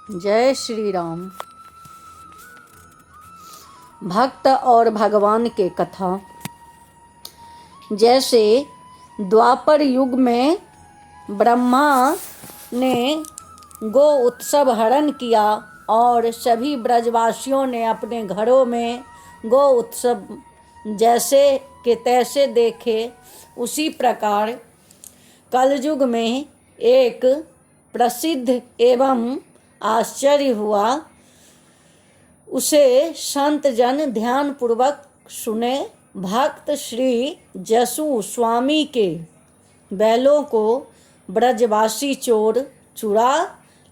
जय श्री राम। भक्त और भगवान के कथा। जैसे द्वापर युग में ब्रह्मा ने गो उत्सव हरण किया और सभी ब्रजवासियों ने अपने घरों में गो उत्सव जैसे के तैसे देखे, उसी प्रकार कलयुग में एक प्रसिद्ध एवं आश्चर्य हुआ। उसे संत जन ध्यान पूर्वक सुने। भक्त श्री जसु स्वामी के बैलों को ब्रजवासी चोर चुरा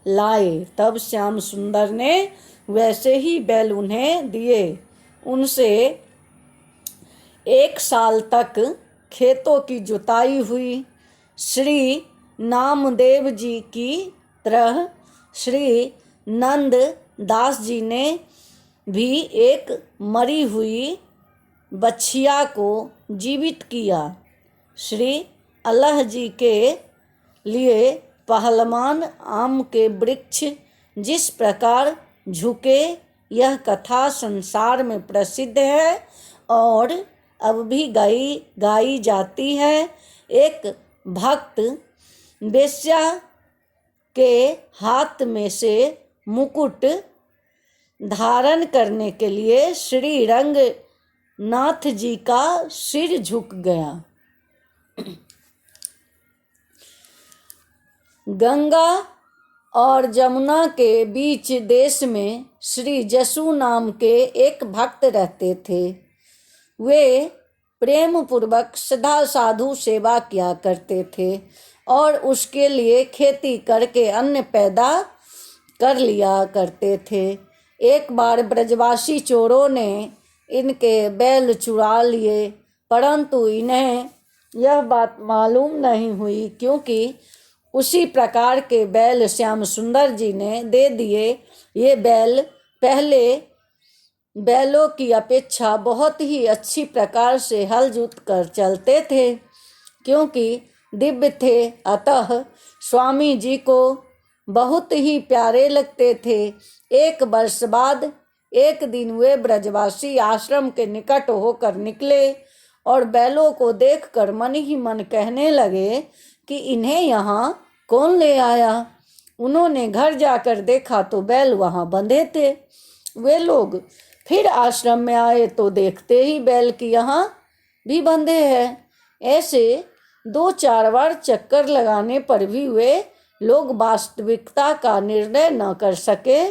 लाए। तब श्याम सुंदर ने वैसे ही बैल उन्हें दिए। उनसे 1 साल तक खेतों की जुताई हुई। श्री नामदेव जी की तरह श्री नंद दास जी ने भी एक मरी हुई बछिया को जीवित किया। श्री अल्लाह जी के लिए पहलवान आम के वृक्ष जिस प्रकार झुके, यह कथा संसार में प्रसिद्ध है और अब भी गाई जाती है। एक भक्त वेश्या के हाथ में से मुकुट धारण करने के लिए श्री रंगनाथ जी का सिर झुक गया। गंगा और जमुना के बीच देश में श्री जसु नाम के एक भक्त रहते थे। वे प्रेम पूर्वक सदा साधु सेवा किया करते थे और उसके लिए खेती करके अन्न पैदा कर लिया करते थे। एक बार ब्रजवासी चोरों ने इनके बैल चुरा लिए, परंतु इन्हें यह बात मालूम नहीं हुई, क्योंकि उसी प्रकार के बैल श्याम सुंदर जी ने दे दिए। ये बैल पहले बैलों की अपेक्षा बहुत ही अच्छी प्रकार से हल जोत कर चलते थे, क्योंकि दिव्य थे, अतः स्वामी जी को बहुत ही प्यारे लगते थे। 1 वर्ष बाद एक दिन वे ब्रजवासी आश्रम के निकट होकर निकले और बैलों को देखकर मन ही मन कहने लगे कि इन्हें यहाँ कौन ले आया। उन्होंने घर जाकर देखा तो बैल वहाँ बंधे थे। वे लोग फिर आश्रम में आए तो देखते ही बैल की यहाँ भी बंधे हैं। ऐसे 2-4 बार चक्कर लगाने पर भी वे लोग वास्तविकता का निर्णय न कर सके।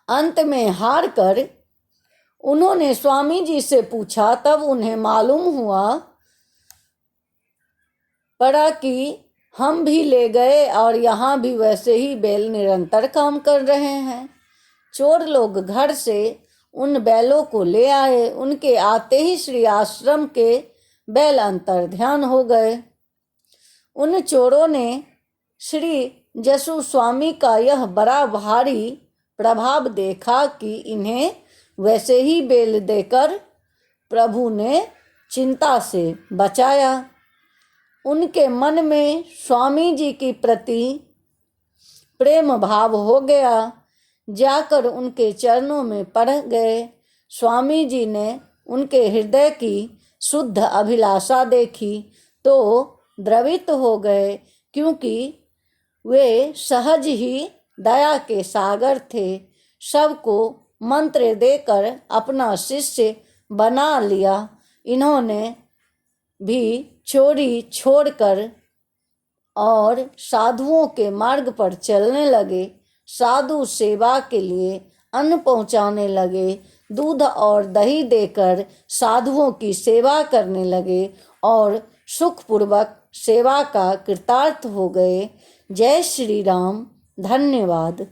अंत में हार कर उन्होंने स्वामी जी से पूछा, तब उन्हें मालूम हुआ पड़ा कि हम भी ले गए और यहाँ भी वैसे ही बैल निरंतर काम कर रहे हैं। चोर लोग घर से उन बैलों को ले आए। उनके आते ही श्री आश्रम के बैल अंतर ध्यान हो गए। उन चोरों ने श्री जसु स्वामी का यह बड़ा भारी प्रभाव देखा कि इन्हें वैसे ही बैल देकर प्रभु ने चिंता से बचाया। उनके मन में स्वामी जी की प्रति प्रेम भाव हो गया। जाकर उनके चरणों में पड़ गए। स्वामी जी ने उनके हृदय की शुद्ध अभिलाषा देखी तो द्रवित हो गए, क्योंकि वे सहज ही दया के सागर थे। सबको मंत्र देकर अपना शिष्य बना लिया। इन्होंने भी चोरी छोड़कर और साधुओं के मार्ग पर चलने लगे। साधु सेवा के लिए अन्न पहुँचाने लगे, दूध और दही देकर साधुओं की सेवा करने लगे और सुखपूर्वक सेवा का कृतार्थ हो गए। जय श्री राम। धन्यवाद।